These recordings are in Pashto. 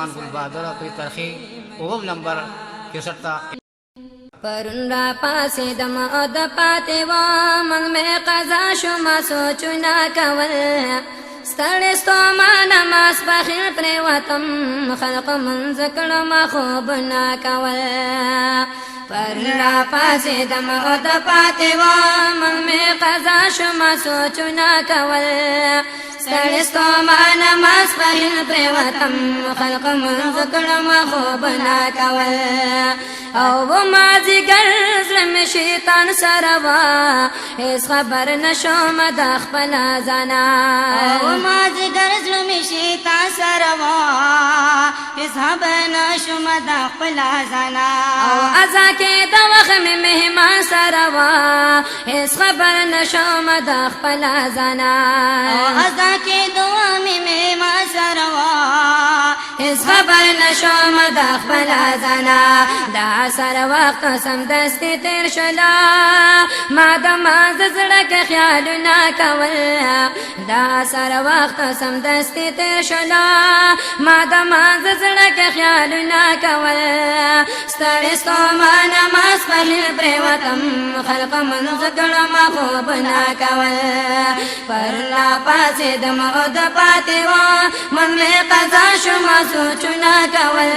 سلطان گل بہادر کوئی ترخی اوم نمبر 61 پرون را پاسیدم او د پاتې وم مې قضا شومه سوچونه کول ستړې ستومانه ماسپښین پرېوتم خلق منځ کړم خوبونه کول پرون را پاسیدم او د پاتې وم مې قضا شومه سوچونه کول ستړې ستومانه ماسپښین پرېوتم خلق منځ کړم خوبونه کول او مازیګر زړه مې شیطان سره وه هېڅ خبر نه شوم د خپله ځانه او مازیګر زړه مې شیطان سره وه هېڅ خبر نه شوم د خپله ځانه او ازا کې د وخت مې مهمان سره وه هېڅ خبر نه شوم د خپله ځانه او ازا کې د وخت مې مهمان سره وه هېڅ خبر نه شوم د خپله ځانه سر وقت سمدستي تیر شلا ما د ماز زړه کې خیالونه کول دا سر وقت سمدستي تیر شلا ما د ماز زړه کې خیالونه کول ستړې ستومانه ماسپښین پرېوتم خلق منځ کړم خوبونه کول پرون راپاڅېدم او د پاتې وم مې قضا شومه سوچونه کول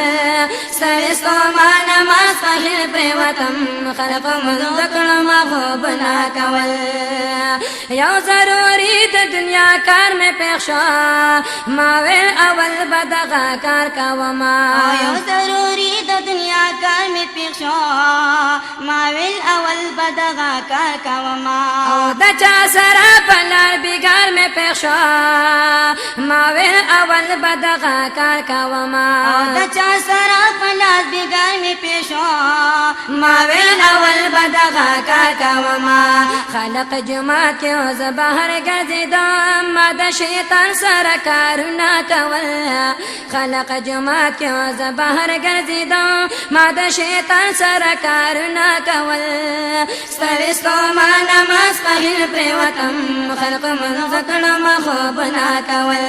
ستړې ستومانه ماسپښین پرېوتم خلق منځ کړم خوبونه کول یو ضروري د دنیا کار مې پېښ شو ما ویل اول به دغه کار کومه یو ضروري د دنیا کار مې پېښ شو ما ویل اول به دغه کار کومه او د چا سره په لار بېګار مې پېښ شو ما ویل اول به دغه کار کومه او د چا سره په لار بېګار مې پېښ شو ما ویل اول به دغه کار کومه خلق جومات کې او زه بهر ګرځېدم ما د شیطان سره کارونه کول خلق جومات کې او زه بهر ګرځېدم ما د شیطان سره کارونه کول ستړې ستومانه ماسپښین پرېوتم خلق منځ کړم خوبونه کول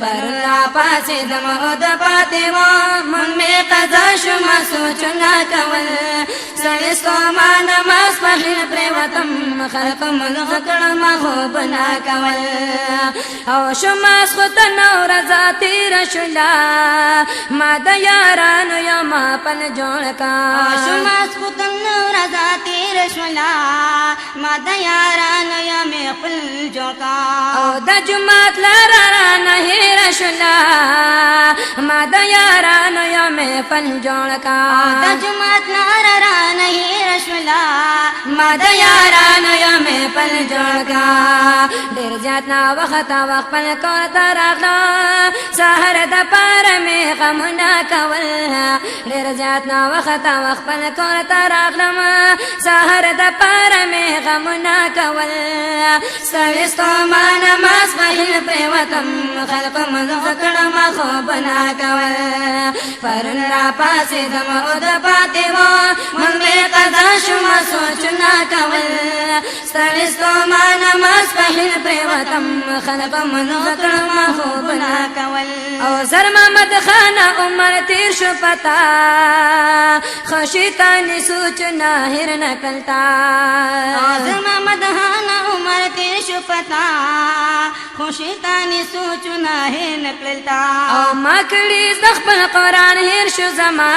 پرون راپاڅېدم او د پاتې وم مې قضا شومه سوچونه کول ستړې ستومانه ماسپښین پرېوتم خلق منځ کړم خوبونه کول او شو ماسخوتن ورځه تېره شوله ما د یارانو یو ماپل جوړ کا شو ماسخوتن ورځه تېره شوله ما د یارانو یو مې خپل جوړ کا او د جومات لاره رانه هېره شوله ما د یارانو یو مې پل جوړ کا د جومات لاره رانه هېره شوله ما د یارانو یو مې پل جوړ کا ډېر زیات ناوخته وخت خپل کور ته راغلم سهار د پاره مې غمونه کول ډېر زیات ناوخته وخت خپل کور ته راغلم سهار د پاره مې غمونه کول ستړې ستومانه ماسپښین پرېوتم خلق منځ کړم خوبونه کول پرون راپاڅېدم او د پاتې وم مې قضا شومه سوچونه کول ستړې ستومانه ماسپښین پرېوتم خلق منځ کړم خوبونه کول او زر محمد خان عمر تیر شو پتا خو شیطاني سوچونه هېر نه کلتا زر محمد خان عمر تیر شو پتا خو شیطاني سوچونه هېر نه کړلتا او ما کړي د خپل قرآن هېر شو زما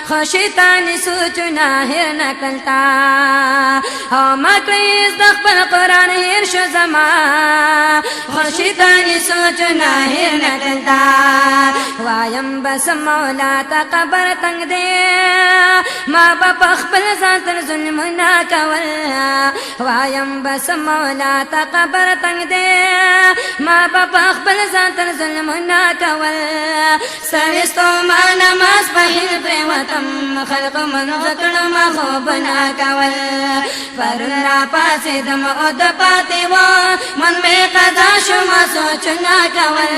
خو شیطاني سوچونه هېر نه کلتا او ما کړي د خپل قرآن هېر شو زما خو شیطاني سوچونه هېر نه کلتا وایم بس مولا ته قبر تنګ دی ما به په خپل ځان تر ظلمونه کول وایم بس مولا ته قبر تنګ دی ما به په خپل ځان تر ظلمونه کول ستړې ستومانه ماسپښین پرېوتم خلق منځ کړم خوبونه کول پرون راپاڅېدم او د پاتې وم مې قضا شومه سوچونه کول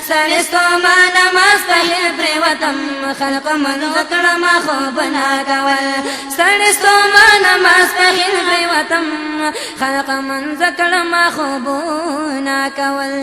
ستړې ستومانه ماسپښین پرېوتم خلق منځ کړم خوبونه کول ستړې ستومانه ماسپښین پرېوتم خلق منځ کړم خوبونه کول